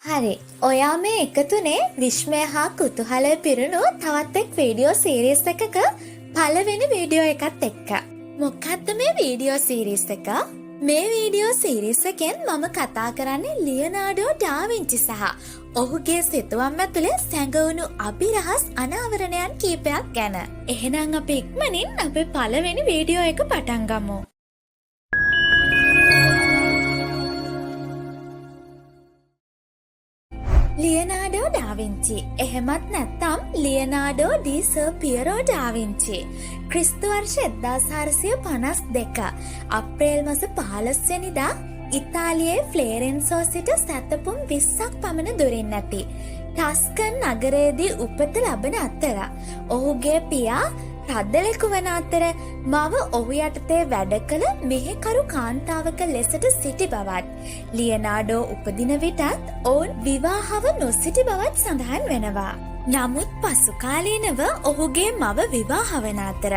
හරි. ඔයා මේ එකතුනේ විශ්මය හා කුතුහලය පිරුණු තවත් එක් වීඩියෝ සීරීස් එකක පළවෙනි වීඩියෝ එකත් එක්ක. මොකක්ද මේ වීඩියෝ සීරීස් එක? මේ වීඩියෝ සීරීස් එකෙන් මම කතා කරන්නේ ලියනාඩෝ ඩා වින්චි සහ ඔහුගේ සිතුවම් ඇතුලේ සැඟවුණු අභිරහස් අනාවරණයන් කීපයක් ගැන. එහෙනම් අපි ඉක්මනින් අපේ පළවෙනි වීඩියෝ එක පටන් ගමු. ලියනාඩෝ ඩා වින්චි එහෙමත් නැත්නම් ලියනාඩෝ ඩී සර් පියරෝ ඩා වින්චි ක්‍රිස්තු වර්ෂ 1452 අප්‍රේල් මාස 15 වෙනිදා ඉතාලියේ ෆ්ලේරෙන්සෝ සිට සැතපුම් 20ක් පමණ දුරින් ඇති ටස්කන් නගරයේදී උපත ලබන අතර ඔහුගේ පියා රදලෙකු වන අතර මව ඔහු යටතේ වැඩ කළ මෙහෙකරු කාන්තාවක ලෙසට සිටි බවත් ලියනාඩෝ උපදින විටත් ඔවුන් විවාහව නොසිටි බවත් සඳහන් වෙනවා. නමුත් පසු කාලීනව ඔහුගේ මව විවාහ වන අතර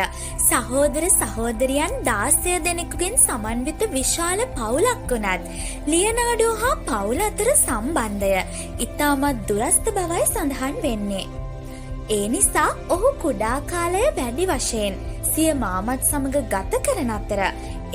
සහෝදර සහෝදරියන් 16 දෙනෙකුගෙන් සමන්විත විශාල පවුලක් වුණත් ලියනාඩෝ හා පවුල අතර සම්බන්ධය ඉතාමත් දුරස්ත බවයි සඳහන් වෙන්නේ. ඒ නිසා ඔහු කුඩා කාලය වැඩි වශයෙන් සිය මාමත් සමග ගත කරන අතර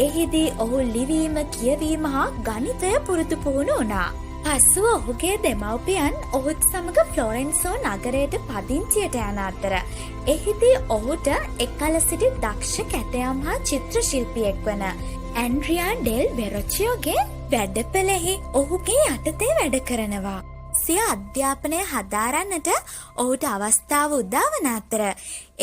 එහිදී ඔහු ලිවීම කියවීම හා ගණිතය පුරුදු පුහුණු වුණා. පසුව ඔහුගේ දෙමව්පියන් ඔහුත් සමග ෆ්ලොරෙන්සෝ නගරයට පදිංචියට යන අතර එහිදී ඔහුට එකල සිටි දක්ෂ කැටයම් හා චිත්‍ර ශිල්පියෙක් වන ඇන්ඩ්‍රියා ඩෙල් වෙරොචියෝගේ වැඩපළෙහි ඔහුගේ යටතේ වැඩ කරනවා. සිය අධ්‍යාපනය හදාරන්නට ඔහුට අවස්ථාව උදාවන අතර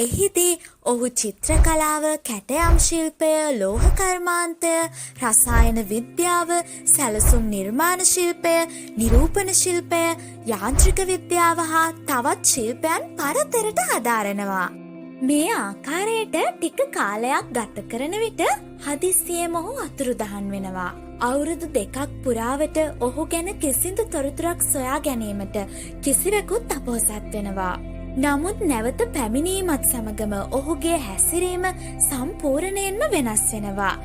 එහිදී ඔහු චිත්‍ර කලාව, කැටයම් ශිල්පය, ලෝහ කර්මාන්තය, රසායන විද්‍යාව, සැලසුම් නිර්මාණ ශිල්පය, නිරූපණ ශිල්පය, යාන්ත්‍රික විද්‍යාව හා තවත් ශිල්පයන් පරතරට හදාරනවා. මේ ආකාරයට ටික කාලයක් ගත කරන විට හදිස්සියේම ඔහු අතුරුදහන් වෙනවා. අවුරුදු 2ක් පුරාවට ඔහු ගැන කිසිදු තොරතුරක් සොයා ගැනීමට කිසිවෙකුත් අපොහසත් වෙනවා. නමුත් නැවත පැමිණීමත් සමගම ඔහුගේ හැසිරීම සම්පූර්ණයෙන්ම වෙනස් වෙනවා.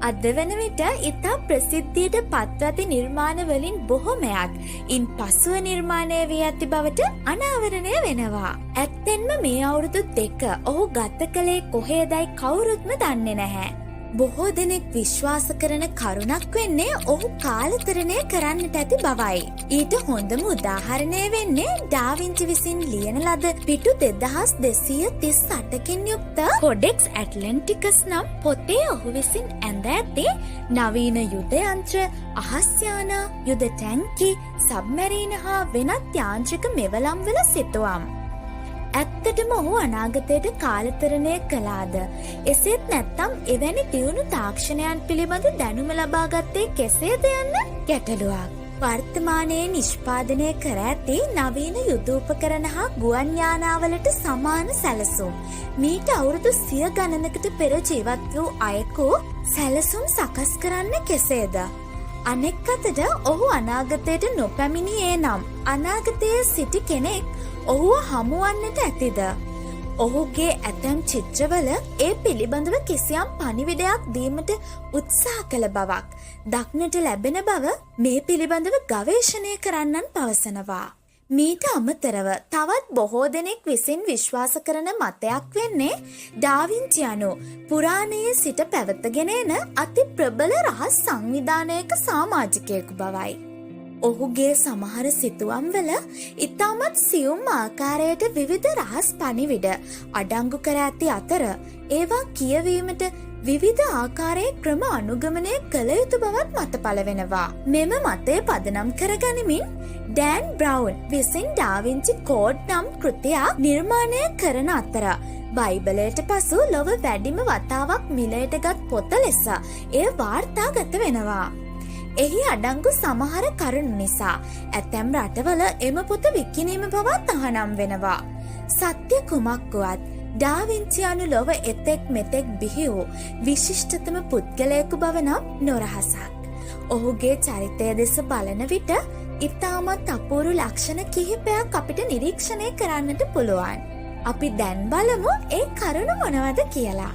අද වන විට ඉතා ප්‍රසිද්ධියට පත්වති නිර්මාණ වලින් බොහොමයක් ඉන් පසුව නිර්මාණය වී ඇති බවට අනාවරණය වෙනවා. ඇත්තෙන්ම මේ අවුරුදු 2 ඔහු ගත කළේ කොහේදයි කවුරුත්ම දන්නේ නැහැ. බොහෝ දෙනෙක් විශ්වාස කරන කරුණක් වෙන්නේ ඔහු කාලතරණය කරන්නට ඇති බවයි. ඊට හොඳම උදාහරණය වෙන්නේ ඩා වින්චි විසින් ලියන ලද පිටු 2238කින් යුක්ත කොඩෙක්ස් ඇට්ලැන්ටිකස් නම් පොතේ ඔහු විසින් ඇඳ ඇති නවීන යුද යන්ත්‍ර, අහස් යාන, යුද ටැංකි, සබ්මැරීන හා වෙනත් යාන්ත්‍රික මෙවලම් වල සිතුවම්. ඇත්තටම ඔහු අනාගතයට කාලතරණය කළාද? එසේත් නැත්නම් එවැනි දියුණු තාක්ෂණයන් පිළිබඳ දැනුම ලබා ගත්තේ කෙසේද යන්න ගැටලුවක්. වර්තමානයේ නිෂ්පාදනය කර ඇති නවීන යුද උපකරණ හා ගුවන් යානාවලට සමාන සැලසුම් මීට අවුරුදු 100 ගණනකට පෙර ජීවත් වූ අයෙකු සැලසුම් සකස් කරන්න කෙසේද? අනෙක් අතට ඔහු අනාගතයට නොපැමිණියේ නම් අනාගතයේ සිටි කෙනෙක් ඔහුව හමුවන්නට ඇතිද? ඔහුගේ ඇතැම් චිත්‍රවල ඒ පිළිබඳව කිසියම් පණිවිඩයක් දීමට උත්සාහ කළ බවක් දක්නට ලැබෙන බව මේ පිළිබඳව ගවේෂණය කරන්නන් පවසනවා. මීට අමතරව තවත් බොහෝ දෙනෙක් විසින් විශ්වාස කරන මතයක් වෙන්නේ ඩා වින්චි යනු පුරාණයේ සිට පැවතගෙන එන අති ප්‍රබල රහස් සංවිධානයක සමාජිකයෙකු බවයි. ඔහුගේ සමහර සිතුවම් වල ඉතාමත් සියුම් ආකාරයට විවිධ රහස් පණිවිඩ අඩංගු කර ඇති අතර ඒවා කියවීමට විවිධ ආකාරයේ ක්‍රම අනුගමනය කළ යුතු බවත් මත පළ වෙනවා. මෙම මතය පදනම් කරගනිමින් ඩෑන් බ්‍රවුන් විසින් ඩා වින්චි කෝඩ් නම් කෘතියක් නිර්මාණය කරන අතර බයිබලයට පසු ලොව වැඩිම වතාවක් මිලයටගත් පොත ලෙස එය වාර්තාගත වෙනවා. එහි අඩංගු සමහර කරුණු නිසා ඇතැම් රටවල එම පොත විකිණීම පවත් අහනම් වෙනවා. සත්‍ය කුමක් වුවත් ඩා වින්චි යනු ලොව එතෙක් මෙතෙක් බිහි වූ විශිෂ්ටතම පුද්ගලයෙකු බව නම් නොරහසක්. ඔහුගේ චරිතය දෙස බලන විට ඉතාමත් අපූරු ලක්ෂණ කිහිපයක් අපිට නිරීක්ෂණය කරන්නට පුළුවන්. අපි දැන් බලමු ඒ කරුණු මොනවද කියලා.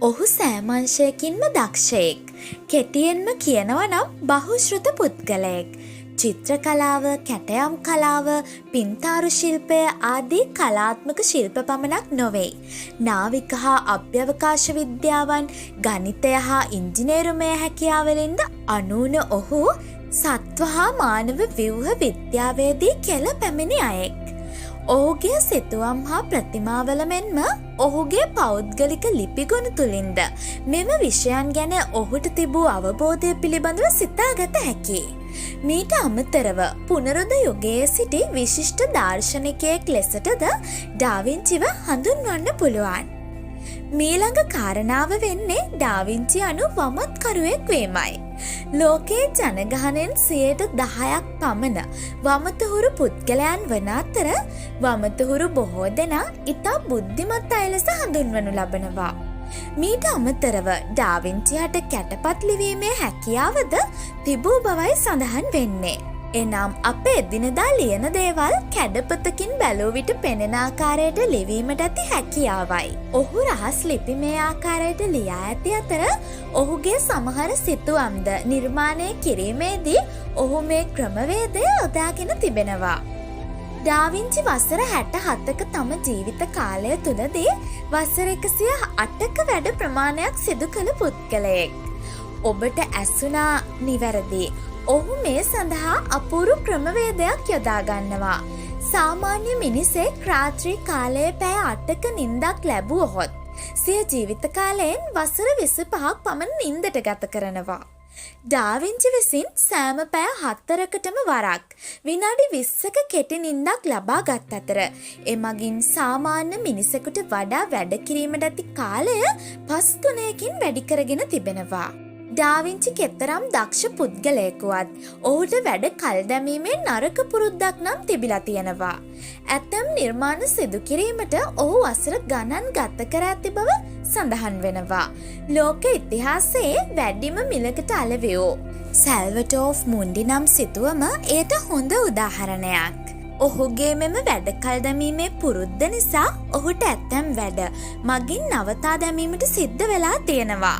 ඔහු සෑමංශයකින්ම දක්ෂයෙක්. කෙටියෙන්ම කියනවා නම් බහුශ්‍රත පුද්ගලයෙක්. චිත්‍ර කලාව, කැටයම් කලාව, පින්තාරු ශිල්පය ආදී කලාත්මක ශිල්ප පමණක් නොවේ. නාවික හා අභ්‍යවකාශ විද්‍යාවන්, ගණිතය හා ඉංජිනේරුමය හැකියාවලින්ද අනූන ඔහු සත්ව හා මානව ව්‍යුහ විද්‍යාවේදී කෙළ පැමිණි අයෙක්. ඔහුගේ සිතුවම් හා ප්‍රතිමාවල මෙන්ම ඔහුගේ පෞද්ගලික ලිපිගොනු තුළින්ද මෙම විෂයන් ගැන ඔහුට තිබූ අවබෝධය පිළිබඳව සිතාගත හැකි. මීට අමතරව පුනරුද යුගයේ සිටි විශිෂ්ට දාර්ශනිකයෙක් ලෙසටද ඩා වින්චිව හඳුන්වන්න පුළුවන්. මීළඟ කාරණාව වෙන්නේ ඩා වින්චි අනු වමත්කරුවෙක් වීමයි. ලෝකයේ ජනගහනයෙන් 10% පමණ වමතහුරු පුද්ගලයන් වන අතර වමතහුරු බොහෝ දෙනා ඉතා බුද්ධිමත් අය ලෙස හඳුන්වනු ලබනවා. මීට අමතරව ඩා වින්චියට කැටපත් ලිවීමේ හැකියාවද තිබූ බවයි සඳහන් වෙන්නේ. එනම් අප එදිනෙදා ලියන දේවල් කැඩපතකින් බැලූ විට පෙනෙන ආකාරයට ලිවීමට ඇති හැකියාවයි. ඔහු රහස් ලිපි මේ ආකාරයට ලියා ඇති අතර ඔහුගේ සමහර සිතුවම්ද නිර්මාණය කිරීමේදී ඔහු මේ ක්‍රමවේදය යොදාගෙන තිබෙනවා. ඩා වින්චි වසර 67ක තම ජීවිත කාලය තුලදී වසර 108ක වැඩ ප්‍රමාණයක් සිදු කළ පුද්ගලයෙක්. ඔබට ඇසුණා නිවැරදි. ඔහු මේ සඳහා අපූරු ක්‍රමවේදයක් යොදා ගන්නවා. සාමාන්‍ය මිනිසෙක් රාත්‍රී කාලයේ පැය 8ක නිින්දක් ලැබුවහොත් සිය ජීවිත කාලයෙන් වසර 25ක් පමණ නිින්දට ගත කරනවා. ඩා වින්චි විසින් සෑම පැය 4කටම වරක් විනාඩි 20ක කෙටි නිින්දක් ලබා ගත් අතර එමගින් සාමාන්‍ය මිනිසෙකුට වඩා වැඩ කිරීමට ඇති කාලය 5 වැඩි කරගෙන තිබෙනවා. ඩා වින්චි කෙතරම් දක්ෂ පුද්ගලයෙකුවත් ඔහුට වැඩ කල් දැමීමේ නරක පුරුද්දක් නම් තිබිලා තියෙනවා. ඇතැම් නිර්මාණ සිදු කිරීමට ඔහු වසර ගණන් ගත කර ඇති බව සඳහන් වෙනවා. ලෝක ඉතිහාසයේ වැඩිම මිලකට අලෙවියෝ සැල්වටෝෆ් මුන්ඩි නම් සිතුවම එයට හොඳ උදාහරණයක්. ඔහුගේ මෙම වැඩ කල් දැමීමේ පුරුද්ද නිසා ඔහුට ඇතැම් වැඩ මගින් නවතා දැමීමට සිද්ධ වෙලා තියෙනවා.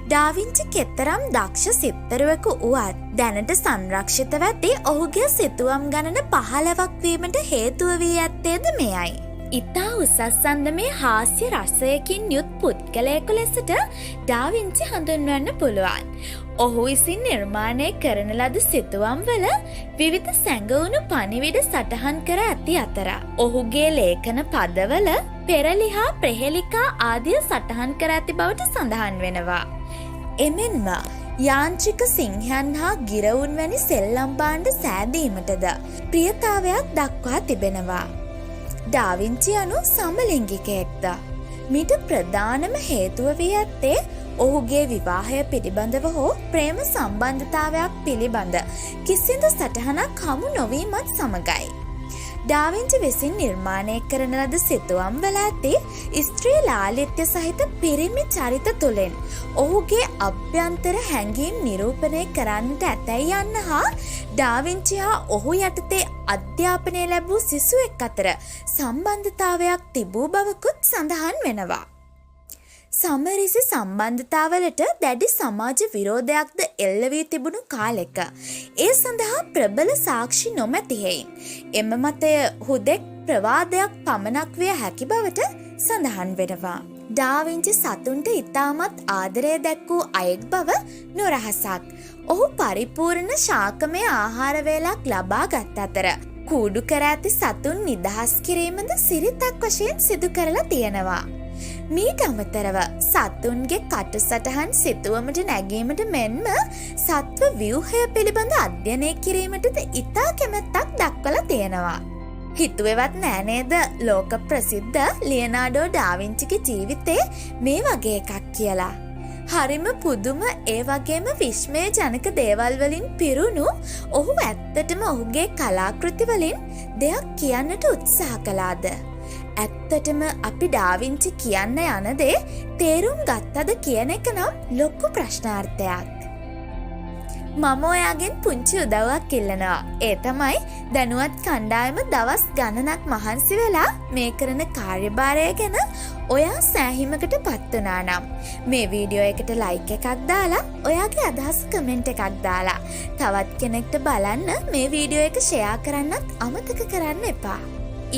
ඩා වින්චි කෙතරම් දක්ෂ සිත්තරුවෙකු වුවත් දැනට සංරක්ෂිතව ඇති ඔහුගේ සිතුවම් ගණන 15ක් වීමට හේතුව වී ඇත්තේද මෙයයි. ඉතා උසස් අන්දමේ හාස්‍ය රසයකින් යුත් පුද්ගලයෙකු ලෙසට ඩා වින්චි හඳුන්වන්න පුළුවන්. ඔහු විසින් නිර්මාණය කරන ලද සිතුවම් වල විවිධ සැඟවුණු පණිවිඩ සටහන් කර ඇති අතර ඔහුගේ ලේඛන පදවල පෙරළි හා ප්‍රහෙලිකා ආදිය සටහන් කර ඇති බවට සඳහන් වෙනවා. එමෙන්ම යාන්ත්‍රික සිංහයන් හා ගිරවුන් වැනි සෙල්ලම් භාණ්ඩ සෑදීමටද ප්‍රියතාවයක් දක්වා තිබෙනවා. ඩා වින්චි අනු සමලිංගිකයෙක්ද. මීට ප්‍රධානම හේතුව වී ඇත්තේ ඔහුගේ විවාහය පිළිබඳව හෝ ප්‍රේම සම්බන්ධතාවයක් පිළිබඳ කිසිදු සටහනක් හමු නොවීමත් සමගයි. ඩා වින්චි විසින් නිර්මාණය කරන ලද සිතුවම් වල ඇති ස්ත්‍රී ලාලිත්‍ය සහිත පිරිමි චරිත තුළින් ඔහුගේ අභ්‍යන්තර හැඟීම් නිරූපණය කරන්නට ඇතැයි යන්න හා ඩා වින්චි හා ඔහු යටතේ අධ්‍යාපනය ලැබූ සිසුවෙක් අතර සම්බන්ධතාවයක් තිබූ බවකුත් සඳහන් වෙනවා. සමරිසි සම්බන්ධතාවලට දැඩි සමාජ විරෝධයක්ද එල්ල වී තිබුණු කාලෙක ඒ සඳහා ප්‍රබල සාක්ෂි නොමැති හේයින් එම මතය හුදෙක් ප්‍රවාදයක් පමණක් විය හැකි බවට සඳහන් වෙනවා. ඩා වින්චි සතුන්ට ඉතාමත් ආදරය දැක්වූ අයෙක් බව නොරහසක්. ඔහු පරිපූර්ණ ශාකමය ආහාර වේලක් ලබා ගත් අතර කූඩු කර ඇති සතුන් නිදහස් කිරීමද සිරිතක් වශයෙන් සිදු කරලා තියෙනවා. මීට අමතරව සතුන්ගේ කටුසටහන් සිතුවමට නැගීමට මෙන්ම සත්ව ව්‍යුහය පිළිබඳ අධ්‍යයනය කිරීමටද ඉතා කැමැත්තක් දක්වලා තියෙනවා. හිතුවේවත් නෑ නේද ලෝක ප්‍රසිද්ධ ලියනාඩෝ ඩා වින්චිගේ ජීවිතේ මේ වගේ එකක් කියලා. හරිම පුදුම ඒ වගේම විස්මය ජනක දේවල් වලින් පිරුණු ඔහු ඇත්තටම ඔහුගේ කලාකෘති වලින් දෙයක් කියන්නට උත්සාහ කළාද? ඇත්තටම අපි ඩා වින්චි කියන්න යන දේ තේරුම් ගත්තද කියන එක නම් ලොකු ප්‍රශ්නාර්ථයක්. මම ඔයාගෙන් පුංචි උදව්වක් ඉල්ලනවා. ඒ තමයි දැනුවත් කණ්ඩායම දවස් ගණනක් මහන්සි වෙලා මේ කරන කාර්යභාරය ගැන ඔයා සෑහීමකට පත් වුණා නම් මේ වීඩියෝ එකට ලයික් එකක් දාලා ඔයාගේ අදහස් කමෙන්ට් එකක් දාලා තවත් කෙනෙක්ට බලන්න මේ වීඩියෝ එක ෂෙයා කරන්නත් අමතක කරන්න එපා.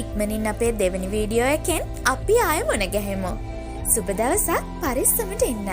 ඉක්මනින් අපේ දෙවෙනි වීඩියෝ එකෙන් අපි ආයෙ මුණ ගැහෙමු. සුබ දවසක් පරිස්සමට ඉන්න.